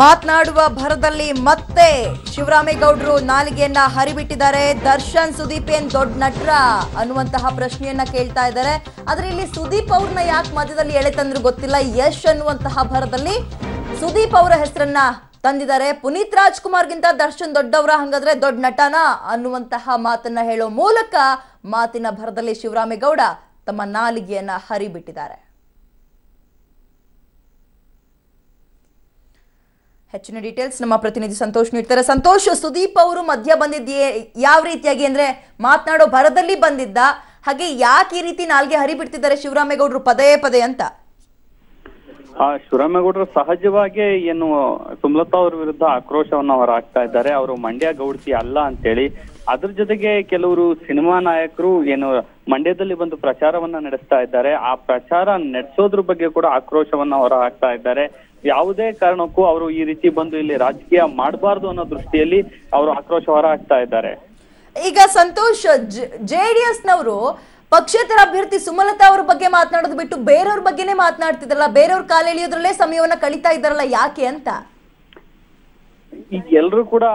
ಮಾತನಾಡುವ ಭರದಲ್ಲಿ ಮತ್ತೆ ಶಿವರಾಮೇಗೌಡರು ನಾಲಿಗೆಯನ್ನ ಹರಿಬಿಟ್ಟಿದ್ದಾರೆ. ದರ್ಶನ್ ಸುದೀಪ್ ಏನ್ ದೊಡ್ಡ ನಟರ ಅನ್ನುವಂತಹ ಪ್ರಶ್ನೆಯನ್ನ ಕೇಳ್ತಾ ಇದ್ದಾರೆ. ಆದ್ರೆ ಇಲ್ಲಿ ಸುದೀಪ್ ಅವ್ರನ್ನ ಯಾಕೆ ಮಧ್ಯದಲ್ಲಿ ಎಳೆ ತಂದ್ರು ಗೊತ್ತಿಲ್ಲ. ಯಶ್ ಅನ್ನುವಂತಹ ಭರದಲ್ಲಿ ಸುದೀಪ್ ಅವರ ಹೆಸರನ್ನ ತಂದಿದ್ದಾರೆ. ಪುನೀತ್ ರಾಜ್ಕುಮಾರ್ಗಿಂತ ದರ್ಶನ್ ದೊಡ್ಡವರ, ಹಂಗಾದ್ರೆ ದೊಡ್ಡ ನಟನ ಅನ್ನುವಂತಹ ಮಾತನ್ನ ಹೇಳೋ ಮೂಲಕ ಮಾತಿನ ಭರದಲ್ಲಿ ಶಿವರಾಮೇಗೌಡ ತಮ್ಮ ನಾಲಿಗೆಯನ್ನ ಹರಿಬಿಟ್ಟಿದ್ದಾರೆ. ಹೆಚ್ಚಿನ ಡೀಟೇಲ್ಸ್ ನಮ್ಮ ಪ್ರತಿನಿಧಿ ಸಂತೋಷ್ ನೀಡ್ತಾರೆ. ಸಂತೋಷ್, ಸುದೀಪ್ ಅವರು ಮಧ್ಯ ಬಂದಿದ್ಯೇ ಯಾವ ರೀತಿಯಾಗಿ, ಅಂದ್ರೆ ಮಾತನಾಡೋ ಭರದಲ್ಲಿ ಬಂದಿದ್ದ, ಹಾಗೆ ಯಾಕೆ ಈ ರೀತಿ ನಾಲ್ಗೆ ಹರಿಬಿಡ್ತಿದ್ದಾರೆ ಶಿವರಾಮೇಗೌಡರು ಪದೇ ಪದೇ ಅಂತ? ಶಿವರಾಮೇಗೌಡರು ಸಹಜವಾಗಿ ಏನು ಸುಮಲತಾ ಅವ್ರ ವಿರುದ್ಧ ಆಕ್ರೋಶವನ್ನ ಹೊರಹಾಕ್ತಾ ಇದ್ದಾರೆ. ಅವರು ಮಂಡ್ಯ ಗೌಡ್ತಿ ಅಲ್ಲ ಅಂತೇಳಿ. ಅದ್ರ ಜೊತೆಗೆ ಕೆಲವರು ಸಿನಿಮಾ ನಾಯಕರು ಏನು ಮಂಡ್ಯದಲ್ಲಿ ಬಂದು ಪ್ರಚಾರವನ್ನ ನಡೆಸ್ತಾ ಇದ್ದಾರೆ. ಆ ಪ್ರಚಾರ ನಡೆಸೋದ್ರ ಬಗ್ಗೆ ಕೂಡ ಆಕ್ರೋಶವನ್ನ ಹೊರ ಹಾಕ್ತಾ ಇದ್ದಾರೆ. ಯಾವುದೇ ಕಾರಣಕ್ಕೂ ಅವರು ಈ ರೀತಿ ಬಂದು ಇಲ್ಲಿ ರಾಜಕೀಯ ಮಾಡಬಾರ್ದು ಅನ್ನೋ ದೃಷ್ಟಿಯಲ್ಲಿ ಅವರು ಆಕ್ರೋಶ ಹೊರ ಹಾಕ್ತಾ ಇದ್ದಾರೆ. ಈಗ ಸಂತೋಷ್, ಜೆಡಿಎಸ್ ನವರು ಪಕ್ಷೇತರ ಅಭ್ಯರ್ಥಿ ಸುಮಲತಾ ಅವ್ರ ಬಗ್ಗೆ ಮಾತನಾಡೋದು ಬಿಟ್ಟು ಬೇರೆಯವ್ರ ಬಗ್ಗೆನೇ ಮಾತನಾಡ್ತಿದ್ರಲ್ಲ, ಬೇರೆಯವ್ರ ಕಾಲೆಳೆಯೋದ್ರಲ್ಲೇ ಸಮಯವನ್ನ ಕಳೀತಾ ಇದ್ದಾರಲ್ಲ, ಯಾಕೆ ಅಂತ? ಈಗ ಎಲ್ಲರೂ ಕೂಡ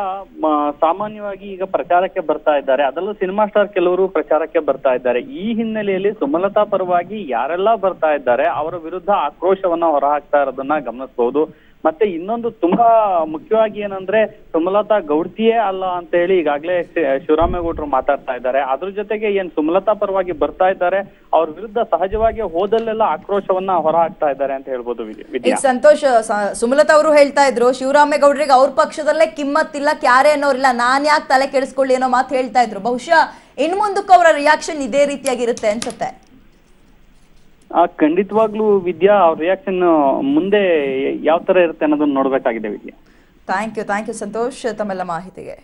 ಸಾಮಾನ್ಯವಾಗಿ ಈಗ ಪ್ರಚಾರಕ್ಕೆ ಬರ್ತಾ ಇದ್ದಾರೆ. ಅದರಲ್ಲೂ ಸಿನಿಮಾ ಸ್ಟಾರ್ ಕೆಲವರು ಪ್ರಚಾರಕ್ಕೆ ಬರ್ತಾ ಇದ್ದಾರೆ. ಈ ಹಿನ್ನೆಲೆಯಲ್ಲಿ ಸುಮಲತಾ ಪರವಾಗಿ ಯಾರೆಲ್ಲ ಬರ್ತಾ ಇದ್ದಾರೆ ಅವರ ವಿರುದ್ಧ ಆಕ್ರೋಶವನ್ನ ಹೊರಹಾಕ್ತಾ ಇರೋದನ್ನ ಗಮನಿಸಬಹುದು. ಮತ್ತೆ ಇನ್ನೊಂದು ತುಂಬಾ ಮುಖ್ಯವಾಗಿ ಏನಂದ್ರೆ ಸುಮಲತಾ ಗೌಡ್ತಿಯೇ ಅಲ್ಲ ಅಂತ ಹೇಳಿ ಈಗಾಗಲೇ ಶಿವರಾಮೇಗೌಡರು ಮಾತಾಡ್ತಾ ಇದ್ದಾರೆ. ಅದ್ರ ಜೊತೆಗೆ ಏನ್ ಸುಮಲತಾ ಪರವಾಗಿ ಬರ್ತಾ ಇದ್ದಾರೆ ಅವ್ರ ವಿರುದ್ಧ ಸಹಜವಾಗಿ ಹೋದಲ್ಲೆಲ್ಲ ಆಕ್ರೋಶವನ್ನ ಹೊರ ಹಾಕ್ತಾ ಇದ್ದಾರೆ ಅಂತ ಹೇಳ್ಬೋದು. ಈಗ ಸಂತೋಷ್, ಸುಮಲತಾ ಅವರು ಹೇಳ್ತಾ ಇದ್ರು ಶಿವರಾಮೇಗೌಡರಿಗೆ ಅವ್ರ ಪಕ್ಷದಲ್ಲೇ ಕಿಮ್ಮತ್ತಿಲ್ಲ, ಕ್ಯಾರೆ ಅನ್ನೋರಿಲ್ಲ, ನಾನ್ ಯಾಕೆ ತಲೆ ಕೆಡಿಸ್ಕೊಳ್ಳಿ ಅನ್ನೋ ಮಾತು ಹೇಳ್ತಾ ಇದ್ರು. ಬಹುಶಃ ಇನ್ ಮುಂದಕ್ಕೂ ಅವರ ರಿಯಾಕ್ಷನ್ ಇದೇ ರೀತಿಯಾಗಿರುತ್ತೆ ಅನ್ಸುತ್ತೆ. ಖಂಡಿತವಾಗ್ಲೂ ವಿದ್ಯಾ, ಅವ್ರ ರಿಯಾಕ್ಷನ್ ಮುಂದೆ ಯಾವ ತರ ಇರುತ್ತೆ ಅನ್ನೋದನ್ನ ನೋಡ್ಬೇಕಾಗಿದೆ ವಿದ್ಯಾ. ಥ್ಯಾಂಕ್ ಯು ಸಂತೋಷ್ ತಮ್ಮೆಲ್ಲ ಮಾಹಿತಿಗೆ.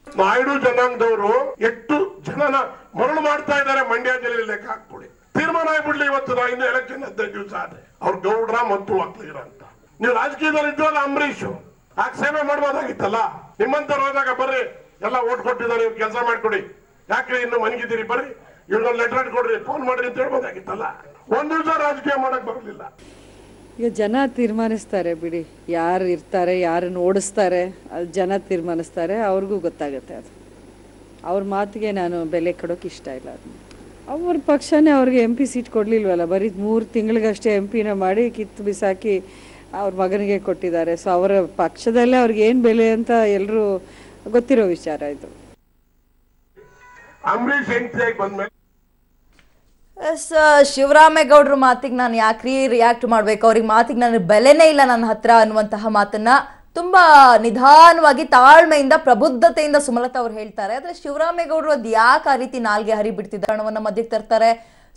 ನಾಯ್ಡು ಜನಾಂಗದವರು ಎಷ್ಟು ಜನನ ಮರಳು ಮಾಡ್ತಾ ಇದ್ದಾರೆ ಮಂಡ್ಯ ಜಿಲ್ಲೆಯಲ್ಲಿ ಲೆಕ್ಕ ಹಾಕ್ಕೊಳ್ಳಿ. ತೀರ್ಮಾನ ಆಗ್ಬಿಡ್ಲಿ ಇವತ್ತು. ನಾ ಇನ್ನು ಎಲೆಕ್ಷನ್ 15 ದಿವಸ ಆದ್ರೆ ಅವ್ರ ಗೌಡ್ರ ಮತ್ತು ಒಕ್ಕಲಿಗರ ಅಂತ. ನೀವು ರಾಜಕೀಯದಲ್ಲಿ ಇದ್ವಲ್ಲ ಅಂಬರೀಶ್, ಆಗ ಸೇವೆ ಮಾಡ್ಬೋದಾಗಿತ್ತಲ್ಲ. ನಿಮ್ಮಂತವ್ರು ಹೋದಾಗ ಬರ್ರಿ ಎಲ್ಲ ಓಟ್ ಕೊಟ್ಟಿದ್ದಾರೆ, ನೀವು ಕೆಲಸ ಮಾಡ್ಕೊಡಿ, ಯಾಕೆ ಇನ್ನು ಮನಗಿದ್ದೀರಿ, ಬರ್ರಿ ಇವ್ರಿಗೊಂದು ಲೆಟರ್ ಕೊಡ್ರಿ, ಫೋನ್ ಮಾಡ್ರಿ ಅಂತ ಹೇಳ್ಬೋದಾಗಿತ್ತಲ್ಲ. ಒಂದ್ ದಿವಸ ರಾಜಕೀಯ ಮಾಡಕ್ ಬರಲಿಲ್ಲ. ಈಗ ಜನ ತೀರ್ಮಾನಿಸ್ತಾರೆ ಬಿಡಿ, ಯಾರು ಇರ್ತಾರೆ, ಯಾರನ್ನು ಓಡಿಸ್ತಾರೆ, ಅದು ಜನ ತೀರ್ಮಾನಿಸ್ತಾರೆ. ಅವ್ರಿಗೂ ಗೊತ್ತಾಗುತ್ತೆ. ಅದು ಅವ್ರ ಮಾತಿಗೆ ನಾನು ಬೆಲೆ ಕೊಡೋಕೆ ಇಷ್ಟ ಇಲ್ಲ. ಅದು ಅವ್ರ ಪಕ್ಷನೇ ಅವ್ರಿಗೆ MP ಸೀಟ್ ಕೊಡಲಿಲ್ವಲ್ಲ, ಬರೀ 3 ತಿಂಗಳಿಗಷ್ಟೇ MP ಮಾಡಿ ಕಿತ್ತು ಬಿಸಾಕಿ ಅವ್ರ ಮಗನಿಗೆ ಕೊಟ್ಟಿದ್ದಾರೆ. ಸೊ ಅವರ ಪಕ್ಷದಲ್ಲೇ ಅವ್ರಿಗೆ ಏನು ಬೆಲೆ ಅಂತ ಎಲ್ಲರೂ ಗೊತ್ತಿರೋ ವಿಚಾರ ಇದು. ಅಂಬರೀಶ್ ಎಂಟ್ರಿಯಾಗಿ ಬಂದ್ಮೇಲೆ ಶಿವರಾಮೇಗೌಡರ ಮಾತಿಗೆ ನಾನು ಯಾಕ್ರಿ ರಿಯಾಕ್ಟ್ ಮಾಡ್ಬೇಕು, ಅವ್ರಿಗೆ ಮಾತಿಗೆ ನನ್ನ ಬೆಲೆನೇ ಇಲ್ಲ ನನ್ನ ಹತ್ರ ಅನ್ನುವಂತಹ ಮಾತನ್ನ ತುಂಬಾ ನಿಧಾನವಾಗಿ ತಾಳ್ಮೆಯಿಂದ ಪ್ರಬುದ್ಧತೆಯಿಂದ ಸುಮಲತಾ ಅವ್ರು ಹೇಳ್ತಾರೆ. ಆದ್ರೆ ಶಿವರಾಮೇಗೌಡರು ಅದ್ ಯಾಕೆ ಆ ರೀತಿ ನಾಲ್ಗೆ ಹರಿಬಿಡ್ತಿದ್ದ ಕಾರಣವನ್ನ ಮಧ್ಯಕ್ಕೆ ತರ್ತಾರೆ.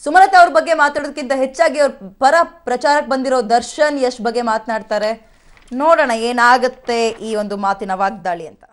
ಸುಮಲತಾ ಅವ್ರ ಬಗ್ಗೆ ಮಾತಾಡೋದಕ್ಕಿಂತ ಹೆಚ್ಚಾಗಿ ಅವ್ರ ಪರ ಪ್ರಚಾರಕ್ಕೆ ಬಂದಿರೋ ದರ್ಶನ್ ಯಶ್ ಬಗ್ಗೆ ಮಾತನಾಡ್ತಾರೆ. ನೋಡೋಣ ಏನಾಗುತ್ತೆ ಈ ಒಂದು ಮಾತಿನ ವಾಗ್ದಾಳಿ ಅಂತ.